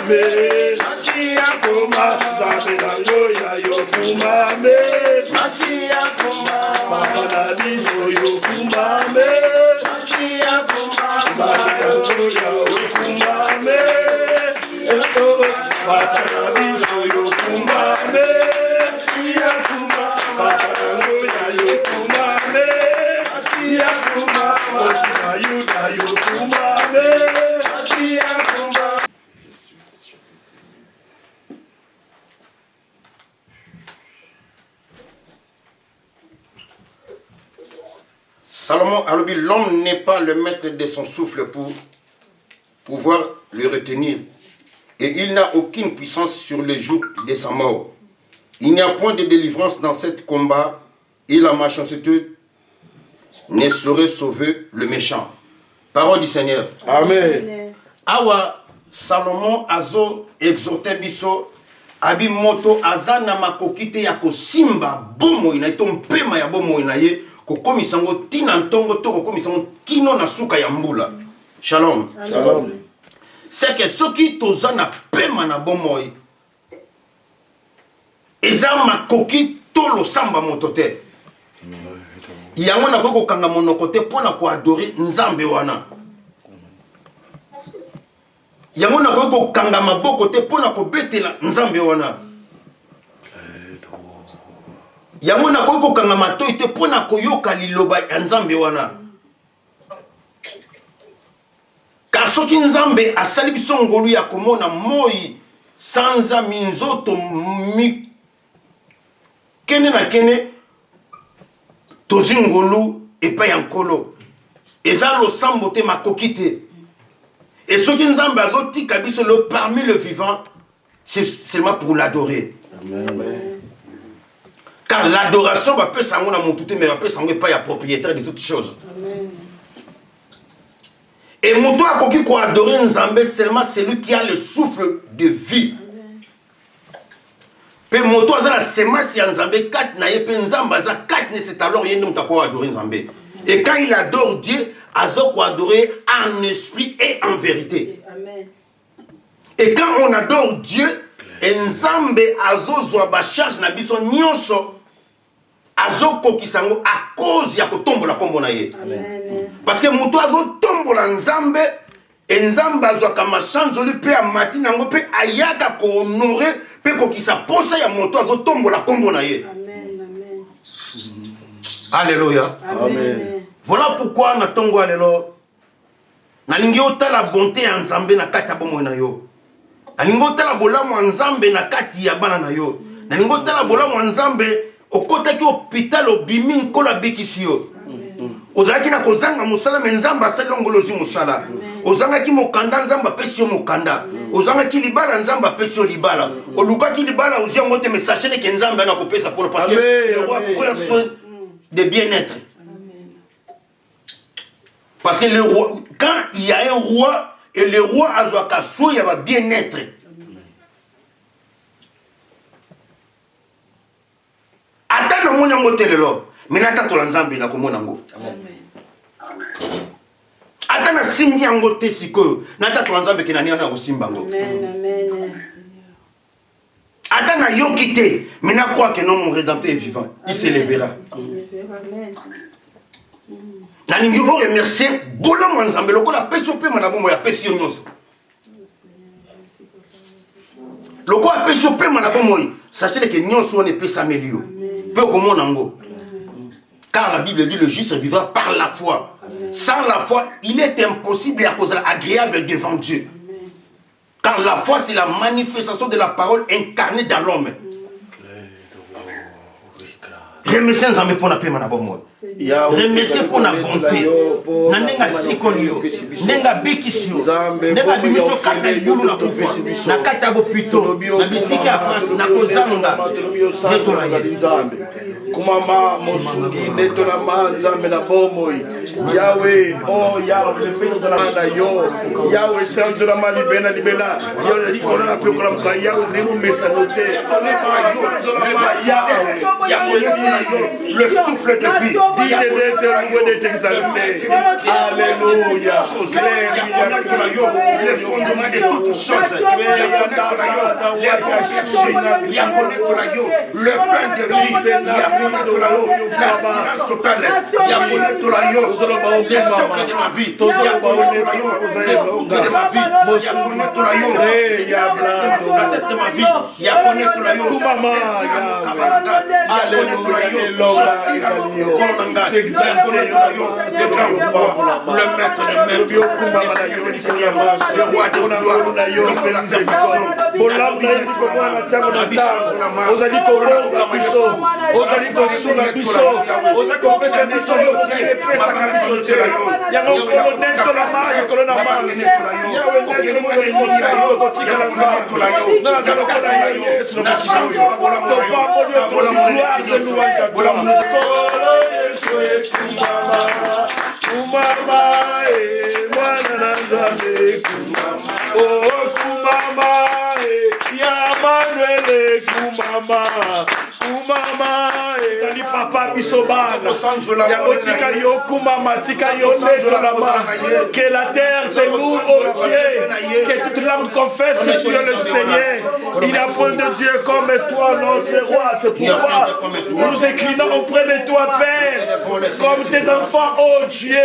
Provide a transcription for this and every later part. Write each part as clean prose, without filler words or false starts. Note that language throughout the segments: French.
kumame. Masia kuma, Zabela yoya yo kumame. Masia kuma, Baba biso yo kumame. Masia kuma, Baba yoya yo kumame. Baba biso yo kumame. Masia kuma, Baba yoya yo kumame. Masia kuma, Baba yoya yo kumame. Masia kuma. Salomon a dit, l'homme n'est pas le maître de son souffle pour pouvoir le retenir. Et il n'a aucune puissance sur le jour de sa mort. Il n'y a point de délivrance dans ce combat. Et la méchanceté ne saurait sauver le méchant. Parole du Seigneur. Amen. Awa Salomon azo exhorté biso abi moto azana makokite ya kosimba bomo ina itompema ya bomo ina ye kokomisango tina ntongo to kokomisango kino na suka ya mbula. Shalom. Shalom. C'est que ceux qui tozana pema na bomo eza makoki tolo samba motote. Yango na koko kanga monokote pona ko adorer nzambe wana. Yango na koko kanga maboko te pona ko betela nzambe wana. Yango na koko kanga matoi te pona ko yoka liloba ya nzambe wana. Car soki nzambe asali biso ngolu ya komona moi sanza minzoto mi kene na kene tozi ngolu epa ya nkolo. Eza lo sambo te makoki te. Et ceux qui nous ont dit que parmi le vivant, c'est seulement pour l'adorer. Car l'adoration va pas s'en aller tout mais va pas s'en pas ya propriétaire de toutes choses. Amen. Et mon toi qui quoi adorer Nzambe seulement celui qui a le souffle de vie. Pe mon toi za la semence ya Nzambe 4 na ye pe Nzamba za 4 ne c'est alors yende mutako adorer Nzambe. Et quand il adore Dieu, Azoko adorer en esprit et en vérité. Amen. Et quand on adore Dieu, Nzambe azozo ba charge na biso nyonso azoko kisango à cause ya kotombola kombo na ye. Amen. Parce que muto azo tombola Nzambe, Nzambe azo kama change lui pe amati nango pe ayaka ko honorer pe ko kisa posa ya muto azo tombola kombo na ye. Amen. Amen. Alléluia. Amen. Voilà pourquoi na tongo alelo nalingi otala bonté ya Nzambe na kati ya bomo na yo. Nalingi otala bolamu ya Nzambe na kati ya bana na yo. Nalingi otala bolamu ya Nzambe okotaki hôpital obimi nkola bikisi yo. Ozalaki na kozanga musala me Nzambe asali ngolozi musala. Ozangaki mokanda Nzambe apesi yo mokanda. Ozangaki libala Nzambe apesi yo libala. Olukaki libala ozia ngote me sachez que Nzambe na kopesa pour parce que le roi prend soin de bien-être. Parce que le roi, quand il y a un roi, et le roi a besoin il va bien-être. Attends le monde en motel là, mais n'attends pas l'ensemble na komo nango. Attends na simbi en motel siko, n'attends pas l'ensemble qui n'a ni na kosimbango. Attends na yokite, mais n'a croit que non mon rédempteur est vivant, il se lèvera. Nalingi o remercier bolo mo Nzambe lokola pesi pe mana bomo ya pesi nyonso. Lokola pesi pe mana bomo sachez que nyonso on est pesa melio. Peu comme nango. Car la Bible dit le juste vivra par la foi. Sans la foi, il est impossible à cause agréable devant Dieu. Car la foi c'est la manifestation de la parole incarnée dans l'homme. Remerciez Nzambe pour la paix mana bomo. Remerciez pour la bonté. Nanenga sikolio, nenga bikisio, nenga bimiso kata yulu na kufa, na kata go pito, na bisiki apras, na kozanga, netola ye. Kumama Mosungi Netolama Nzambe na Bomoi. Yahweh, oh Yahweh, le fait de la main yo. Yahweh, c'est de la main libena libena. Yahweh, il connaît un peu comme ça. Yahweh, c'est nous mais ça noté. Le souffle de vie. Dis d'être exalté. Alléluia. Le fondement de toutes choses. Le pain de vie. L'assurance totale. Les secrets de ma vie. La tête de ma vie. Le maître de maître, le roi de gloire, Kumama, mwana na Nzambe kumama, oh kumama, ya Manuel kumama, kumama, ni papa bisobana, ya otika yo kumama, tika yo netolama, que la terre te loue, oh Dieu, que toute l'âme confesse que tu es le Seigneur, il n'y a point de Dieu comme toi, notre roi, c'est pourquoi nous nous inclinons auprès de toi, Père, comme tes enfants, oh Dieu.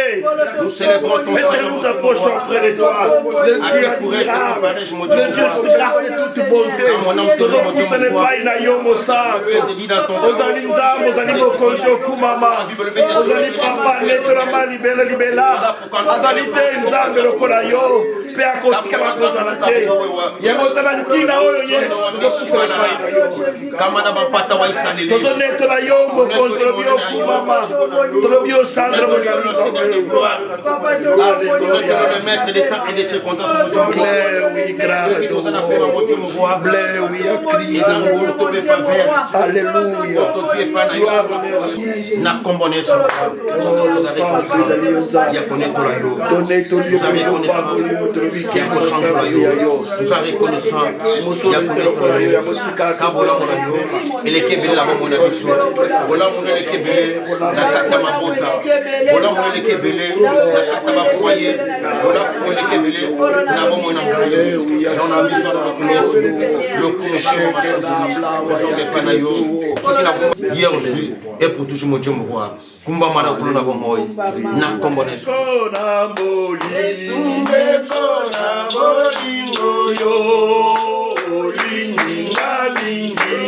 nous célébrons ton Maintenant nous approchons près de toi. Le Dieu admirable, le Dieu de grâce de toute bonté. Tout ce n'est pas une yomo santo. Ozali nzambo, ozali mokonzi okumama. Ozali papa netolama libela libela. Ozali te nzambe lokola yo. Pe akotikala kozala te. Yango tala ntina oyo Yesu. Tokusala na yo. Kamana bapata wa isaleli. Tozonetola yo mokonzi tolobi okumama. Tolobi osandra Le maître des temps et des circonstances. oui, grâce. Oui, alléluia. Hier aujourd'hui et pour toujours mon Dieu me roi. Kumba mana kuluna bomoy na kombone kona bolingo yo linga lingi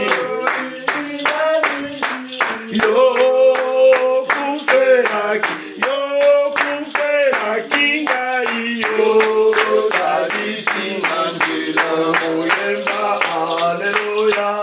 yo kuferaki ngai yo dalisi mandela moyemba hallelujah.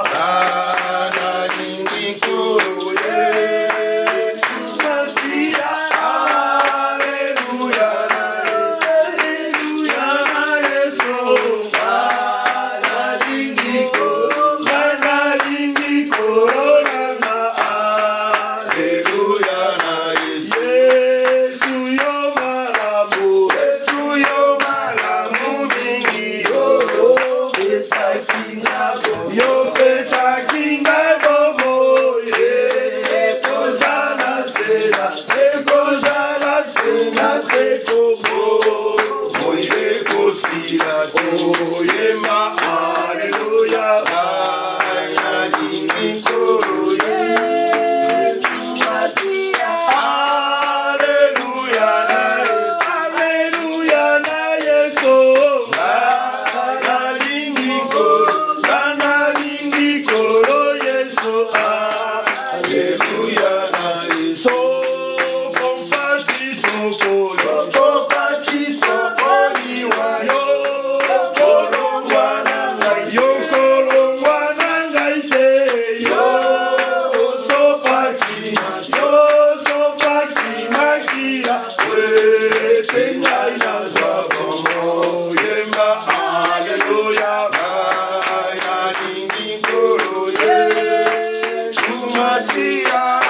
Hallelujah.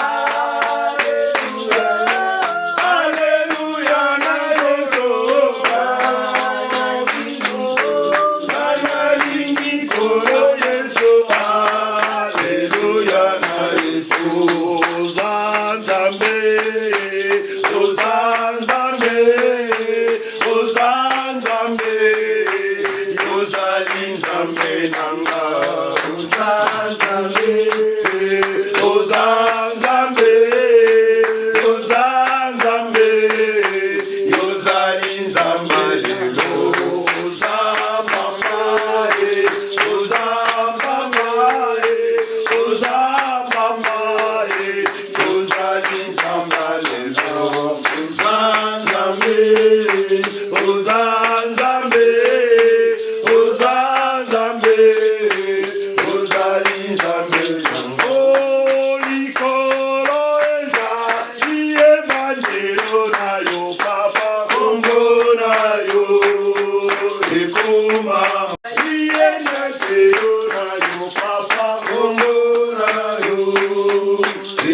ozali nzambe nanga ozanzambe ozanzambe ozanzambe ozali nzambe lelo ozamama ozamama ozamama ozali nzambe lelo ozanzambe ozanzambe ozanzambe ozali nzambe olikolo ezali evanjelo na yo papa kombo na yo ekoma iyenakelo na yo papa kombo na yo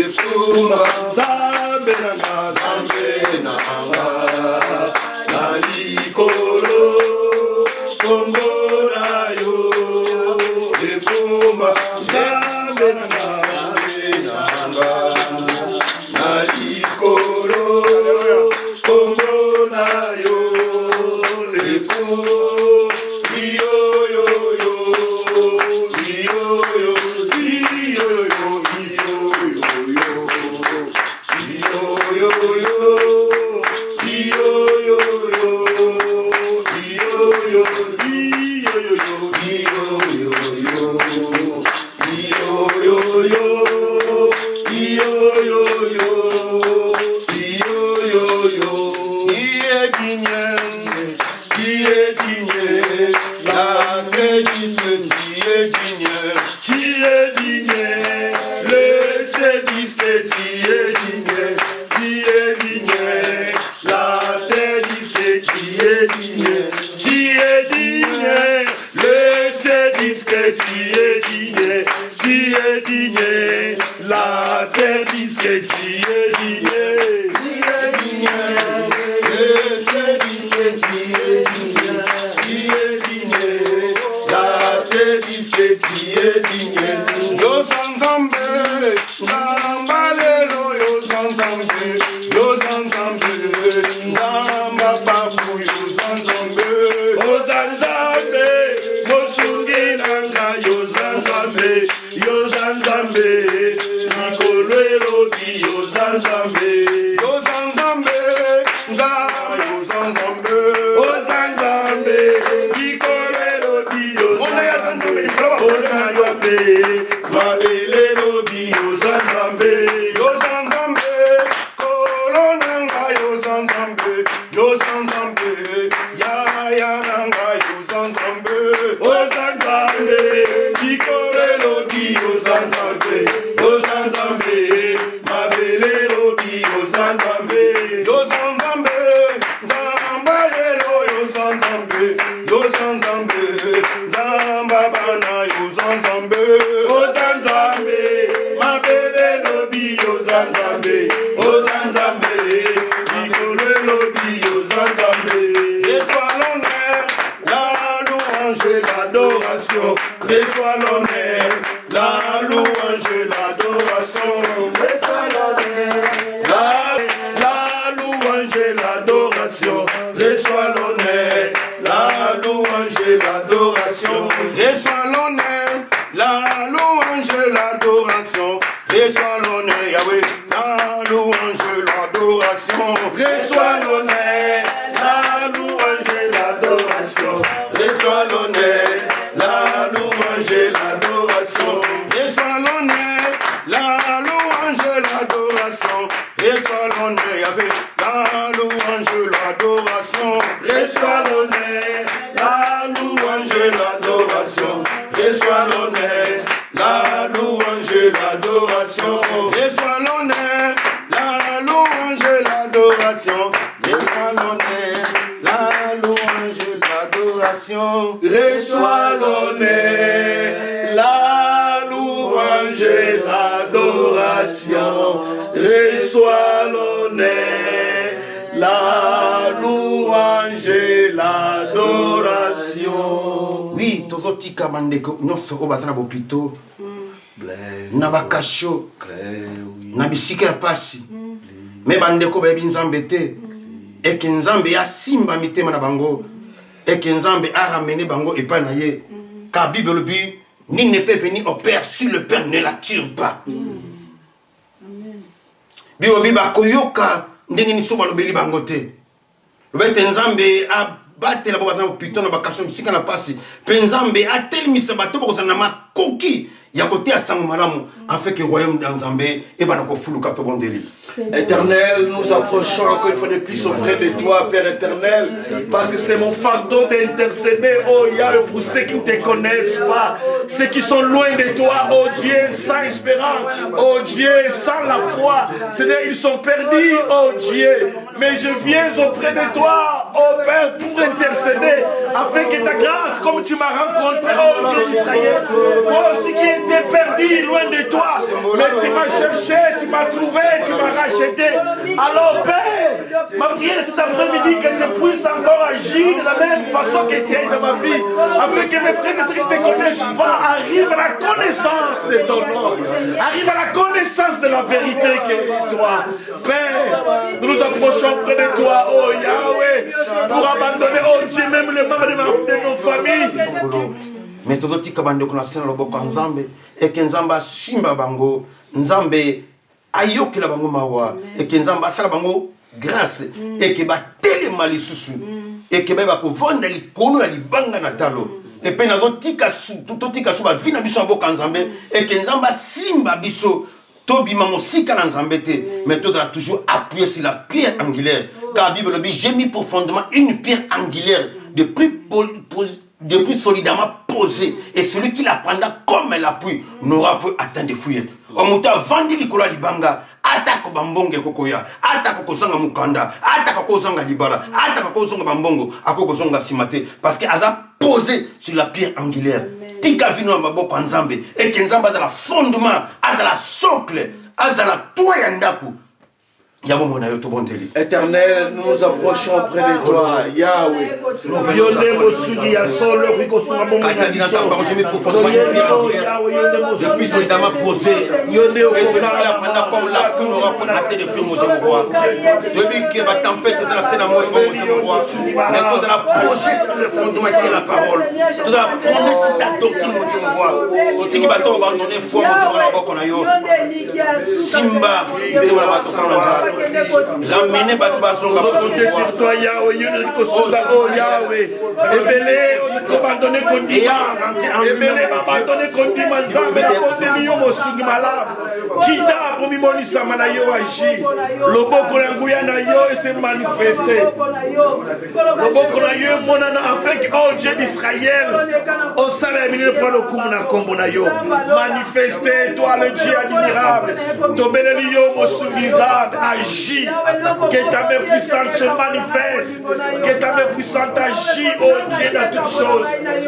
ekoma nzambe nanga nzambe nanga na likolo kombo na yo ekoma nzambe nanga na likolo kombo na yo ekoma iyo yo yo iyo yo iyo yo iyo yo iyo yo iyo yo la terre disque qui est digné, la terre disque qui est digné. Yo santambe, namba lelo yo santambe, namba babu yo santambe, yo santambe, mosungi nanga yo santambe, yo santambe, nikolwelo di yo santambe, yo santambe, nga yo santambe, yo santambe, nikolwelo di yo santambe, yo santambe, mabelelo di yo santambe, yo santambe, kolonanga yo santambe, yo santambe, ya nanga yo santambe, yo santambe, nikolwelo di yo santambe, yo santambe, mabelelo di yo santambe, yo santambe, zambalelo yo santambe, yo santambe, zambabana yo santambe, yo santambe, mabelelo di yo santambe, yo santambe, nikolwelo di yo santambe. Reçois l'honneur, la louange et l'adoration. Reçois l'honneur, la louange et l'adoration. Reçois l'honneur, la louange et l'adoration. Reçois l'honneur, la louange et l'adoration. Reçois l'honneur, la louange et l'adoration. Reçois l'honneur, Yahweh, la louange et l'adoration. Reçois l'honneur, la louange et l'adoration. Reçois l'honneur, la louange et l'adoration. Reçois l'honneur, la louange et l'adoration. Reçois l'honneur, Yahweh, la louange et l'adoration. Reçois l'honneur, la louange et l'adoration. Reçois l'honneur, la louange et l'adoration. Reçois l'honneur, la louange et l'adoration. Reçois l'honneur, la louange et l'adoration. Reçois l'honneur, la louange et l'adoration. Reçois l'honneur, la louange et l'adoration. Oui, tozotika bandeko nyonso o bazana bopito. Na bakasho. Na bisika ya pasi. Me bandeko ba binzambe te. Eke nzambe ya simba mitema na bango. et que Nzambe a ramené bango et pas naïe. Car Bible le dit, nul ne peut venir au Père si le Père ne l'attire pas. Bible dit, koyoka ndenge ni soba lobeli bango te. Lobete Nzambe a battre la bobaza putain na bakasho misika na pasi. Pe Nzambe a telimisa bato bokozana makoki. Il y a côté à Sangmalamu, afin que le royaume d'Anzambé et Banako Fuluka Tobondeli. Éternel, nous approchons encore une fois de plus auprès de toi, Père éternel, parce que c'est mon fardeau d'intercéder, oh Yahweh, pour ceux qui ne te connaissent pas, ceux qui sont loin de toi, oh Dieu, sans espérance, oh Dieu, sans la foi. Seigneur, ils sont perdus, oh Dieu, mais je viens auprès de toi, oh Père, pour intercéder, afin que ta grâce, comme tu m'as rencontré, oh Dieu d'Israël, moi aussi qui étais perdu loin de toi, mais tu m'as cherché, tu m'as trouvé, tu m'as racheté. Alors Père, ma prière cet après-midi, que tu puisses encore agir de la même façon que tu es dans ma vie, afin que mes frères et ceux qui ne te connaissent pas arrivent à la connaissance de ton nom, arrivent à la connaissance de la vérité qui est toi. Père, nous nous approchons près de toi, oh Yahweh, pour abandonner, oh Dieu, même les membres de nos familles. Mais tout ce qui est loboko Nzambe et que Nzambe simba bango Nzambe ayoki la bango mawa et que Nzambe sala bango grâce et que ba telema lisusu et que ba ko vonda likolo ya libanga na talo et pe nazo tika su tout tika su ba vina biso mboka Nzambe et que Nzambe simba biso tobi mamosika na Nzambe te mais tout a toujours appuyé sur la pierre angulaire car la Bible dit j'ai mis profondément une pierre angulaire de plus solidement posé et celui qui la prendra comme elle appuie n'aura pas atteint de fouiller. Omuta vandi likola libanga atako bambonge kokoya atako kozanga mukanda atako kozanga libala atako kozanga bambongo akoko zonga simate parce que aza posé sur la pierre angulaire. Tika vino maboko Nzambe et que Nzambe a la fondement a la socle a la toit yandaku. Éternel, nous nous approchons auprès de toi, Yahweh. Je suis solidement posé. Et cela la comme la pluie n'aura pas atteint de film au roi. Depuis que la tempête de la scène à moi, il va au roi. Mais tu as posé sur le fondement de la parole. Tu as posé sur ta doctrine au roi. Tu as abandonné foi au roi. Simba, j'amène Batbazonga. Compter sur toi, Yahweh. Oh Yahweh. Ebele, abandonné Kondima. Ebele, abandonné Kondima. Nzambe, abandonné Yomosugi Malab. Kita, promis Monisa Manayo agi. Loboko Nanguya na yo et s'est manifesté. Loboko na yo, monana, afin que, oh Dieu d'Israël, au salaire, il ne prend le coup na kombo na yo. Manifesté, toi le Dieu admirable. Tobele yo, Mosugizad, agis. Que ta main puissante se manifeste. Que ta main puissante agit, oh Dieu, dans toutes choses.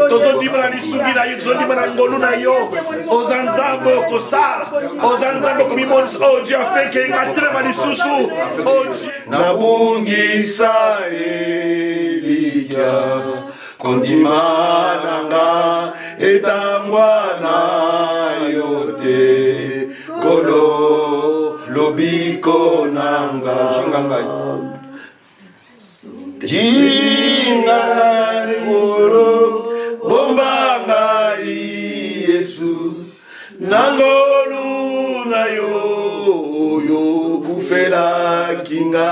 Toto di mana lisugi na yo, di mana ngolu na yo. Ozanzambo kosala. Ozanzambo kumimons, oh Dieu, afin que matrema lisusu, oh Dieu. Nabungisa Elija Kondima nanga etangwana yote Kolo lobiko nanga Jinga kolo bombanga Yesu Nangolu na yo yo kufela kinga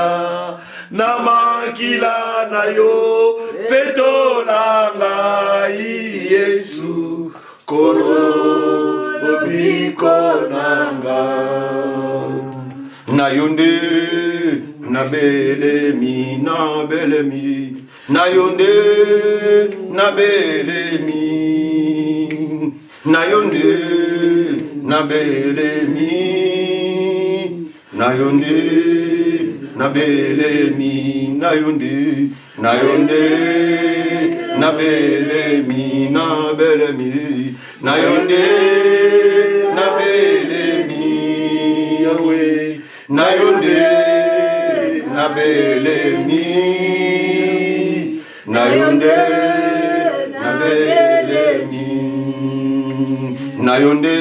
namakila na yo petolanga Yesu kolo bobiko nanga nayonde nabelemi nayonde nabelemi nayonde nabelemi nayonde nabelemi nayonde nayonde nabelemi nayonde nabelemi Yahweh nayonde nabelemi nayonde nabelemi nayonde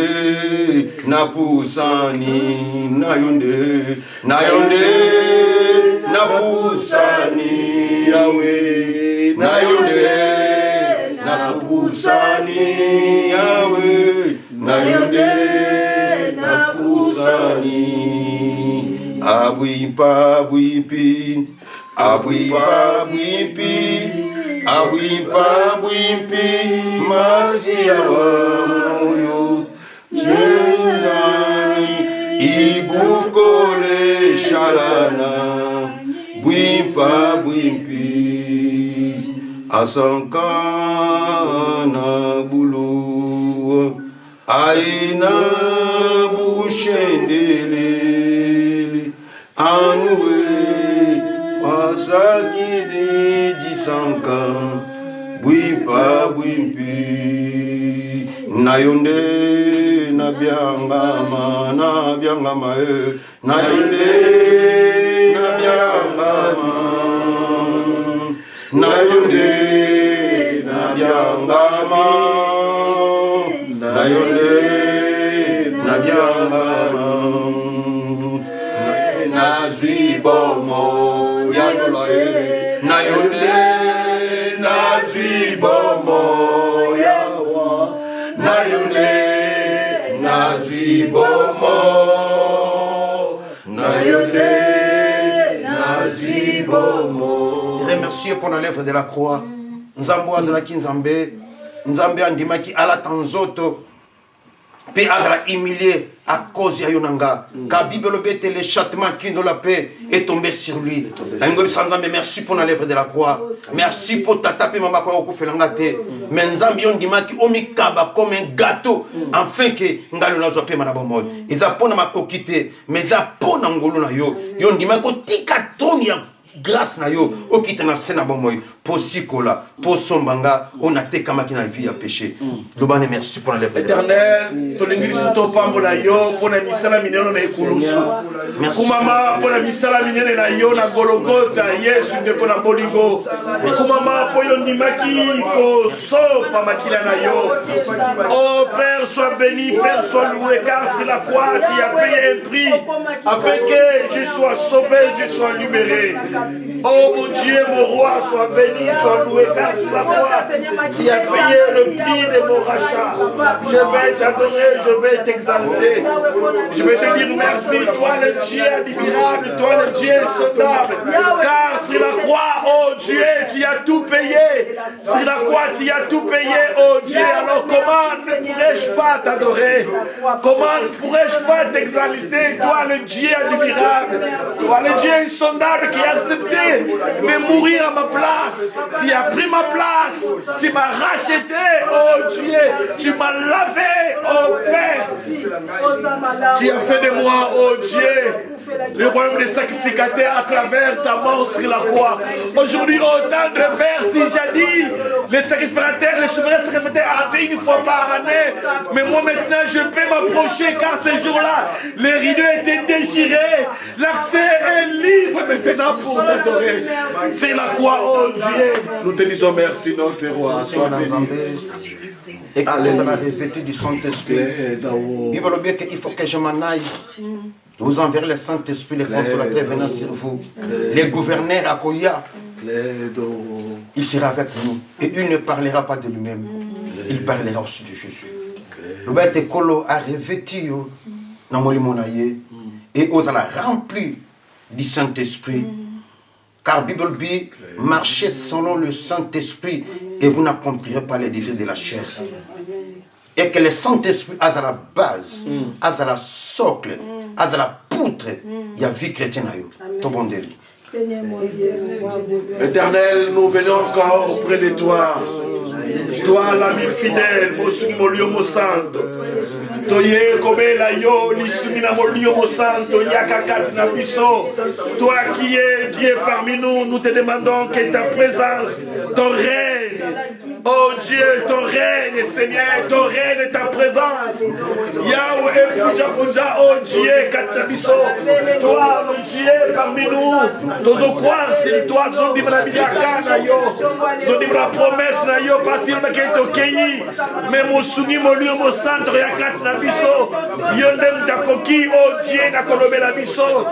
napusani nayonde napusani Yahweh Nayonde Napusani Yahweh Nayonde Napusani Abwipa Bwipi Abwipa Bwipi Abwipa Bwipi Masiawayo Chenani Ibukole Shalana Bwipa Bwipi Asankana Bulu Aina Bushendelele Anoué Asakidi Disanka Bwipa Bwipi Nayonde Nabiangama Nabiangama Nayonde Nabiangama Nayonde Nabiangama Nayonde Nabiangama Nazibomo Yanolae Nayonde Nazibomo Yawa Nayonde Nazibomo Nayonde Nazibomo. Remercier pour la lèvre de la croix. Nzambo azalaki Nzambe, Nzambe andimaki ala tanzoto. Pe azala humilié à cause de Yonanga. Car Bible bête le châtiment qui nous la paix est tombé sur lui. Merci pour la lèvre de la croix. Merci pour ta tape maman kwa okufelangate. Mais Nzambe ondimaki omikaba comme un gâteau afin que ngalo na zope manabomo. Iza pona makokite, mais za pona ngolo na yo. Yondimako tika toni ya grâce na yo okita na sena bomoy posikola posombanga on a te kamaki na vie à péché. Lobane merci pour la lèvre éternel to l'église to pambola yo pona misala mineno na ekulusu kumama pona misala minene na yo na Golgotha Yesu ndeko na bolingo kumama poyo ndimaki ko sopa makila na yo. Oh Père, sois béni, Père, sois loué, car c'est la croix qui a payé un prix afin que je sois sauvé, je sois libéré. Oh mon Dieu, mon roi, sois béni, sois loué, car c'est la croix qui a payé le prix de mon rachat. Je vais t'adorer, je vais t'exalter. Je vais te dire merci, toi le Dieu admirable, toi le Dieu insondable. Car c'est la croix, oh Dieu, tu as tout payé. C'est la croix, tu as tout payé, oh Dieu. Alors comment ne pourrais-je pas t'adorer? Comment ne pourrais-je pas t'exalter? Toi le Dieu admirable, toi le Dieu insondable qui a accepté de mourir à ma place. Tu as pris ma place. Tu m'as racheté, oh Dieu. Tu m'as lavé, oh Père. Tu as fait de moi, oh Dieu, le royaume des sacrificateurs à travers ta mort sur la croix. Aujourd'hui, autant de Père, si j'ai dit, les sacrificateurs, les souverains sacrificateurs arrêtent une fois par année. Mais moi maintenant, je peux m'approcher car ce jour-là, les rideaux étaient déchirés. L'accès est libre maintenant pour t'adorer. C'est la croix, oh Dieu. Nous te disons merci, notre roi. Sois béni. Et quand vous allez revêtu du Saint-Esprit, il va le dire qu'il faut que je m'en aille. Vous enverrez le Saint-Esprit, les consolateurs venant sur vous. Les gouverneurs à Koya, il sera avec nous. Et il ne parlera pas de lui-même. Il parlera aussi de Jésus. Le bête Kolo a revêtu dans mon limonaye et vous allez remplir du Saint-Esprit. Car Bible dit, marchez selon le Saint-Esprit et vous n'accomplirez pas les désirs de la chair. Et que le Saint-Esprit a la base, a la socle, a la poutre, il y a vie chrétienne à eux. Tout bon délit. Éternel, nous venons encore auprès de toi. Toi, l'ami fidèle, mon santo. Toye kobela yo lisumina molio mo santo yakakat na biso. Toi qui es Dieu parmi nous, nous te demandons que ta présence, ton règne Oh Dieu, ton règne, Seigneur, ton règne et ta présence. Yahweh, Puja, oh Dieu, Katabiso. Toi, oh Dieu, parmi nous. Nous croire, c'est toi, nous dit la Biakana, yo. Nous dit la promesse, na yo, parce qu'il m'a été au Kenya. Mais mon souni, mon lieu, mon centre, Yakat Nabiso. Yondem Dakoki, oh Dieu, na Kolobé Nabiso.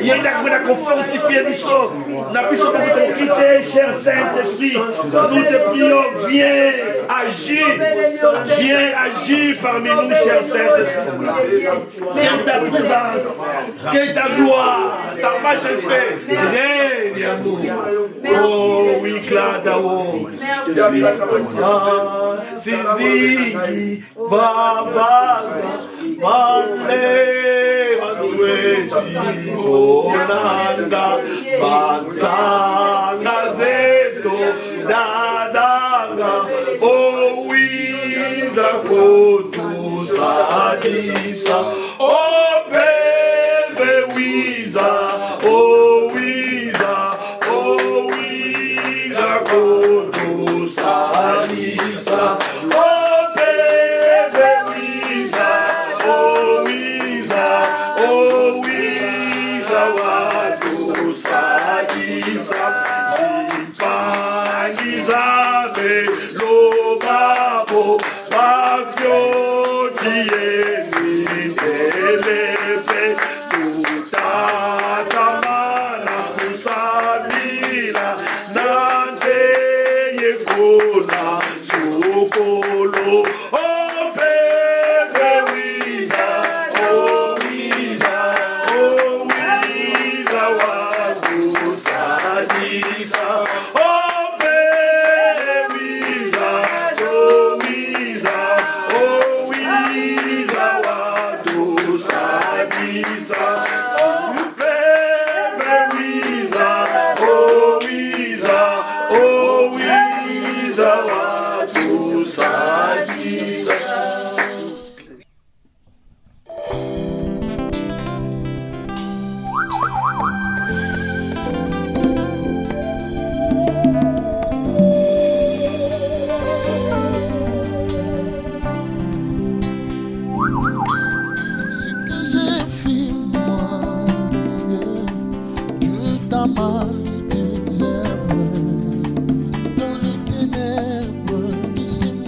Yendak, na fortifié Biso. Nabiso, pour te quitter, cher Saint-Esprit. Nous te prions, viens agir parmi nous, cher Saint-Esprit. Que ta présence, que ta gloire, ta majesté règne à nous. Oh oui, Cladao. Sizigi, Baba, Manueti, Bonanda, Bantanga, Zeto, Dadanga, oh oui, Zakotu, Sadisa, oh Bebe, Wiza, oh Wiza, oh Wiza, Kotu, Sadisa, oh Bebe, Wiza, oh Wiza, oh Wiza, Watu, Sadisa, Zipangizabe, Lobabo, Mafiotie, Nitelepe, Tutatamana, Kusamila, Nante, Yekona, Sukolo, oh,